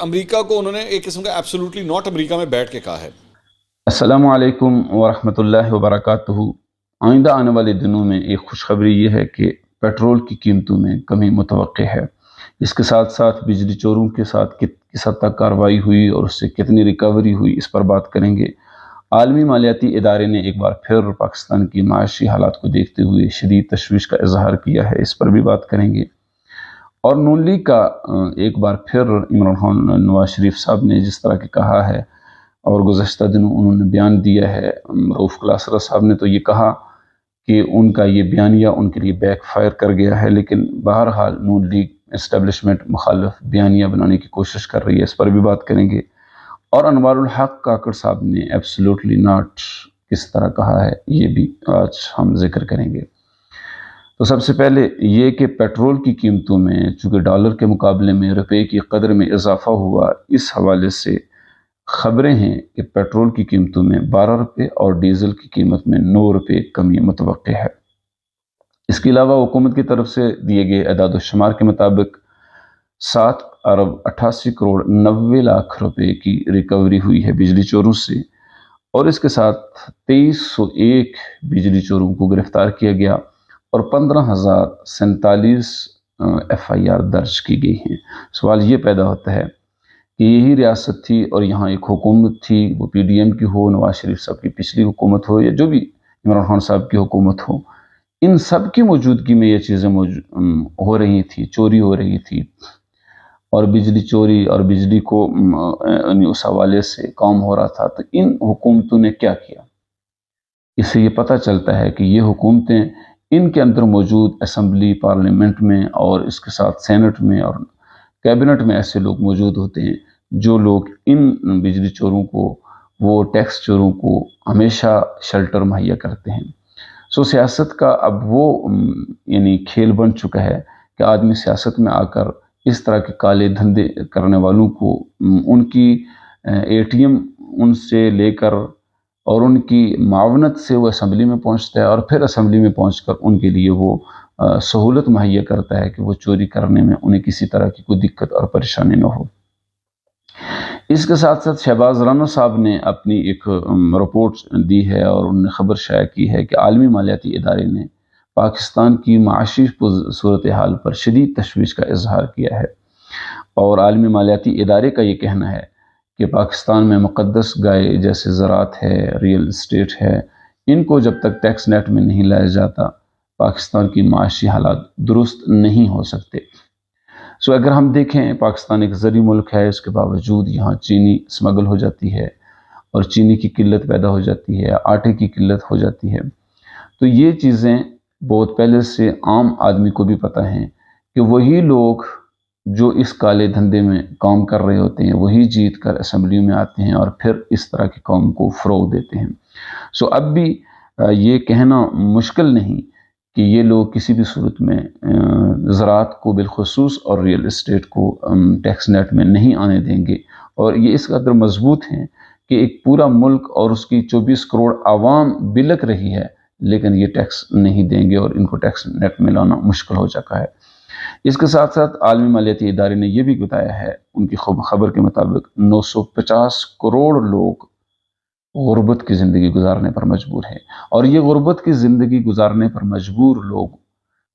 امریکہ کو انہوں نے ایک قسم کا ایبسولوٹلی ناٹ امریکہ میں بیٹھ کے کہا ہے۔ السلام علیکم ورحمۃ اللہ وبرکاتہ۔ آئندہ آنے والے دنوں میں ایک خوشخبری یہ ہے کہ پیٹرول کی قیمتوں میں کمی متوقع ہے۔ اس کے ساتھ ساتھ بجلی چوروں کے ساتھ کس حد تک کارروائی ہوئی اور اس سے کتنی ریکوری ہوئی، اس پر بات کریں گے۔ عالمی مالیاتی ادارے نے ایک بار پھر پاکستان کی معاشی حالات کو دیکھتے ہوئے شدید تشویش کا اظہار کیا ہے، اس پر بھی بات کریں گے۔ اور نون لیگ کا ایک بار پھر عمران خان نواز شریف صاحب نے جس طرح کہ کہا ہے، اور گزشتہ دنوں انہوں نے بیان دیا ہے، رؤف کلاسرا صاحب نے تو یہ کہا کہ ان کا یہ بیانیہ ان کے لیے بیک فائر کر گیا ہے، لیکن بہرحال نون لیگ اسٹیبلشمنٹ مخالف بیانیہ بنانے کی کوشش کر رہی ہے، اس پر بھی بات کریں گے۔ اور انوار الحق کاکڑ صاحب نے ایبسولوٹلی ناٹ کس طرح کہا ہے، یہ بھی آج ہم ذکر کریں گے۔ تو سب سے پہلے یہ کہ پیٹرول کی قیمتوں میں چونکہ ڈالر کے مقابلے میں روپے کی قدر میں اضافہ ہوا، اس حوالے سے خبریں ہیں کہ پیٹرول کی قیمتوں میں 12 روپے اور ڈیزل کی قیمت میں 9 روپے کمی متوقع ہے۔ اس کے علاوہ حکومت کی طرف سے دیے گئے اعداد و شمار کے مطابق 7 ارب 88 کروڑ 90 لاکھ روپے کی ریکوری ہوئی ہے بجلی چوروں سے، اور اس کے ساتھ 2301 بجلی چوروں کو گرفتار کیا گیا اور 15,047 FIR درج کی گئی ہیں۔ سوال یہ پیدا ہوتا ہے کہ یہی ریاست تھی اور یہاں ایک حکومت تھی، وہ PDM کی ہو، نواز شریف صاحب کی پچھلی حکومت ہو، یا جو بھی عمران خان صاحب کی حکومت ہو، ان سب کی موجودگی میں یہ چیزیں ہو رہی تھی، چوری ہو رہی تھی، اور بجلی چوری اور بجلی کو اس حوالے سے کام ہو رہا تھا۔ تو ان حکومتوں نے کیا کیا؟ اس سے یہ پتہ چلتا ہے کہ یہ حکومتیں، ان کے اندر موجود اسمبلی، پارلیمنٹ میں اور اس کے ساتھ سینٹ میں اور کیبنٹ میں ایسے لوگ موجود ہوتے ہیں جو لوگ ان بجلی چوروں کو، وہ ٹیکس چوروں کو ہمیشہ شیلٹر مہیا کرتے ہیں۔ سو سیاست کا اب وہ یعنی کھیل بن چکا ہے کہ آدمی سیاست میں آ کر اس طرح کے کالے دھندے کرنے والوں کو ان کی ATM ان سے لے کر اور ان کی معاونت سے وہ اسمبلی میں پہنچتا ہے، اور پھر اسمبلی میں پہنچ کر ان کے لیے وہ سہولت مہیا کرتا ہے کہ وہ چوری کرنے میں انہیں کسی طرح کی کوئی دقت اور پریشانی نہ ہو۔ اس کے ساتھ ساتھ شہباز رانا صاحب نے اپنی ایک رپورٹ دی ہے اور انہوں نے خبر شائع کی ہے کہ عالمی مالیاتی ادارے نے پاکستان کی معاشی صورتحال پر شدید تشویش کا اظہار کیا ہے، اور عالمی مالیاتی ادارے کا یہ کہنا ہے کہ پاکستان میں مقدس گائے جیسے زراعت ہے، ریئل اسٹیٹ ہے، ان کو جب تک ٹیکس نیٹ میں نہیں لایا جاتا، پاکستان کی معاشی حالات درست نہیں ہو سکتے۔ سو اگر ہم دیکھیں، پاکستان ایک زرعی ملک ہے، اس کے باوجود یہاں چینی اسمگل ہو جاتی ہے اور چینی کی قلت پیدا ہو جاتی ہے، آٹے کی قلت ہو جاتی ہے۔ تو یہ چیزیں بہت پہلے سے عام آدمی کو بھی پتہ ہیں کہ وہی لوگ جو اس کالے دھندے میں کام کر رہے ہوتے ہیں وہی جیت کر اسمبلی میں آتے ہیں اور پھر اس طرح کے کام کو فروغ دیتے ہیں۔ سو اب بھی یہ کہنا مشکل نہیں کہ یہ لوگ کسی بھی صورت میں زراعت کو بالخصوص اور ریئل اسٹیٹ کو ٹیکس نیٹ میں نہیں آنے دیں گے، اور یہ اس قدر مضبوط ہیں کہ ایک پورا ملک اور اس کی 24 کروڑ عوام بلک رہی ہے، لیکن یہ ٹیکس نہیں دیں گے اور ان کو ٹیکس نیٹ میں لانا مشکل ہو چکا ہے۔ اس کے ساتھ ساتھ عالمی مالیاتی ادارے نے یہ بھی بتایا ہے، ان کی خبر کے مطابق 950 کروڑ لوگ غربت کی زندگی گزارنے پر مجبور ہیں، اور یہ غربت کی زندگی گزارنے پر مجبور لوگ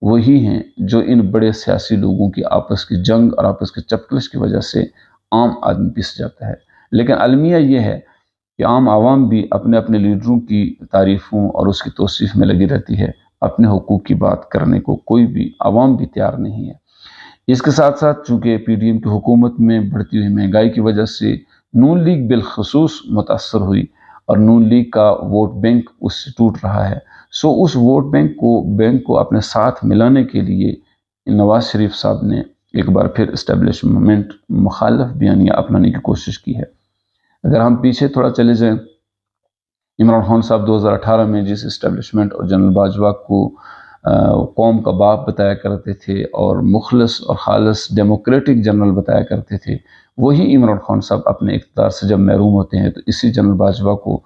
وہی ہیں جو ان بڑے سیاسی لوگوں کی آپس کی جنگ اور آپس کی چپکلش کی وجہ سے عام آدمی پس جاتا ہے۔ لیکن المیہ یہ ہے کہ عام عوام بھی اپنے اپنے لیڈروں کی تعریفوں اور اس کی توصیف میں لگی رہتی ہے، اپنے حقوق کی بات کرنے کو کوئی بھی عوام بھی تیار نہیں ہے۔ اس کے ساتھ ساتھ چونکہ PDM کی حکومت میں بڑھتی ہوئی مہنگائی کی وجہ سے نون لیگ بالخصوص متاثر ہوئی، اور نون لیگ کا ووٹ بینک اس سے ٹوٹ رہا ہے۔ سو اس ووٹ بینک کو اپنے ساتھ ملانے کے لیے نواز شریف صاحب نے ایک بار پھر اسٹیبلشمنٹ مخالف بیانیہ اپنانے کی کوشش کی ہے۔ اگر ہم پیچھے تھوڑا چلے جائیں، عمران خان صاحب 2018 میں جس اسٹیبلشمنٹ اور جنرل باجوہ کو قوم کا باپ بتایا کرتے تھے اور مخلص اور خالص ڈیموکریٹک جنرل بتایا کرتے تھے، وہی عمران خان صاحب اپنے اقتدار سے جب محروم ہوتے ہیں تو اسی جنرل باجوہ کو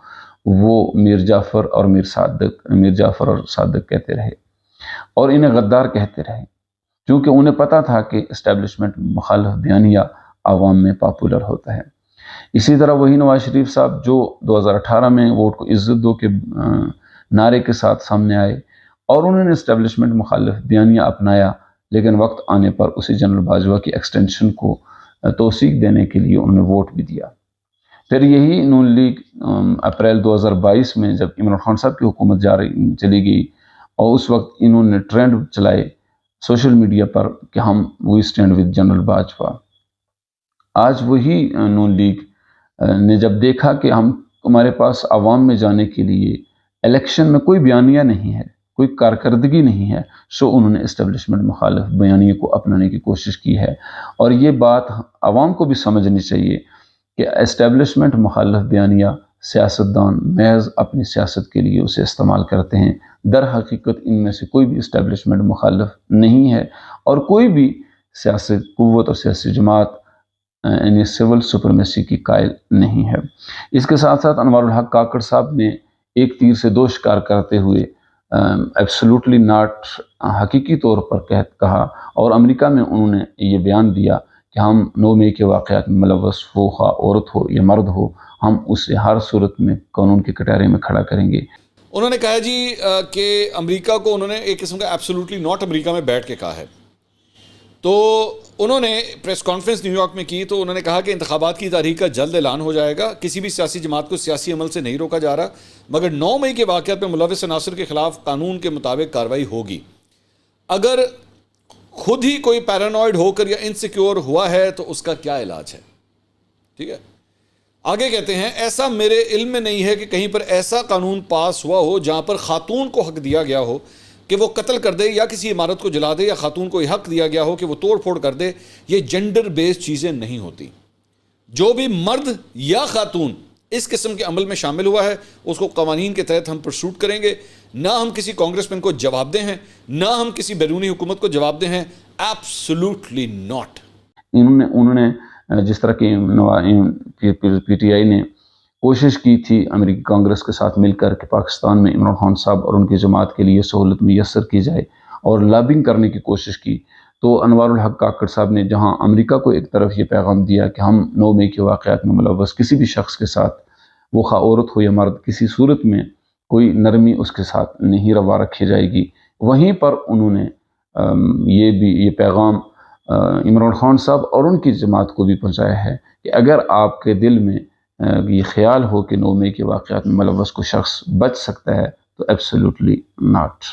وہ میر جعفر اور صادق کہتے رہے اور انہیں غدار کہتے رہے، کیونکہ انہیں پتہ تھا کہ اسٹیبلشمنٹ مخالف بیانیہ عوام میں پاپولر ہوتا ہے۔ اسی طرح وہی نواز شریف صاحب جو 2018 میں ووٹ کو عزت دو کے نعرے کے ساتھ سامنے آئے اور انہوں نے اسٹیبلشمنٹ مخالف بیانیہ اپنایا، لیکن وقت آنے پر اسی جنرل باجوہ کی ایکسٹینشن کو توثیق دینے کے لیے انہوں نے ووٹ بھی دیا۔ پھر یہی نون لیگ اپریل 2022 میں جب عمران خان صاحب کی حکومت چلی گئی اور اس وقت انہوں نے ٹرینڈ چلائے سوشل میڈیا پر کہ ہم we stand with general Bajwa. آج وہی نون لیگ نے جب دیکھا کہ ہمارے پاس عوام میں جانے کے لیے الیکشن میں کوئی بیانیہ نہیں ہے، کوئی کارکردگی نہیں ہے، سو انہوں نے اسٹیبلشمنٹ مخالف بیانیے کو اپنانے کی کوشش کی ہے۔ اور یہ بات عوام کو بھی سمجھنی چاہیے کہ اسٹیبلشمنٹ مخالف بیانیہ سیاستدان محض اپنی سیاست کے لیے اسے استعمال کرتے ہیں، در حقیقت ان میں سے کوئی بھی اسٹیبلشمنٹ مخالف نہیں ہے اور کوئی بھی سیاسی قوت اور سیاسی جماعت یعنی سول سپرمیسی کی قائل نہیں ہے۔ اس کے ساتھ ساتھ انوار الحق کاکڑ صاحب نے ایک تیر سے دو شکار کرتے ہوئے ایبسولوٹلی ناٹ حقیقی طور پر کہا اور امریکہ میں انہوں نے یہ بیان دیا کہ ہم 9 مئی کے واقعات میں ملوث ہو، خواہ عورت ہو یا مرد ہو، ہم اسے ہر صورت میں قانون کے کٹہرے میں کھڑا کریں گے۔ انہوں نے کہا جی کہ امریکہ کو انہوں نے ایک قسم کا ایبسولوٹلی ناٹ امریکہ میں بیٹھ کے کہا ہے۔ تو انہوں نے پریس کانفرنس نیو یارک میں کی تو انہوں نے کہا کہ انتخابات کی تاریخ کا جلد اعلان ہو جائے گا، کسی بھی سیاسی جماعت کو سیاسی عمل سے نہیں روکا جا رہا، مگر 9 مئی کے واقعات میں ملوث عناصر کے خلاف قانون کے مطابق کارروائی ہوگی۔ اگر خود ہی کوئی پیرانوائڈ ہو کر یا انسیکیور ہوا ہے تو اس کا کیا علاج ہے؟ ٹھیک ہے، آگے کہتے ہیں ایسا میرے علم میں نہیں ہے کہ کہیں پر ایسا قانون پاس ہوا ہو جہاں پر خاتون کو حق دیا گیا ہو کہ وہ قتل کر دے یا کسی عمارت کو جلا دے، یا خاتون کو یہ حق دیا گیا ہو کہ وہ توڑ پھوڑ کر دے۔ یہ جینڈر بیس چیزیں نہیں ہوتی۔ جو بھی مرد یا خاتون اس قسم کے عمل میں شامل ہوا ہے اس کو قوانین کے تحت ہم پرسوٹ کریں گے، نہ ہم کسی کانگریس مین کو جواب دہ ہیں، نہ ہم کسی بیرونی حکومت کو جواب دہ ہیں، ایبسولوٹلی ناٹ۔ انہوں نے جس طرح کی پی ٹی آئی نے کوشش کی تھی امریکی کانگریس کے ساتھ مل کر کہ پاکستان میں عمران خان صاحب اور ان کی جماعت کے لیے سہولت میسر کی جائے اور لابنگ کرنے کی کوشش کی، تو انوار الحق کاکڑ صاحب نے جہاں امریکہ کو ایک طرف یہ پیغام دیا کہ ہم 9 مئی کے واقعات میں ملوث کسی بھی شخص کے ساتھ، وہ خواہ عورت ہو یا مرد، کسی صورت میں کوئی نرمی اس کے ساتھ نہیں روا رکھی جائے گی، وہیں پر انہوں نے یہ پیغام عمران خان صاحب اور ان کی جماعت کو بھی پہنچایا ہے کہ اگر آپ کے دل میں یہ خیال ہو کہ 9 مئی کے واقعات میں ملوث کو شخص بچ سکتا ہے تو ایبسولوٹلی ناٹ۔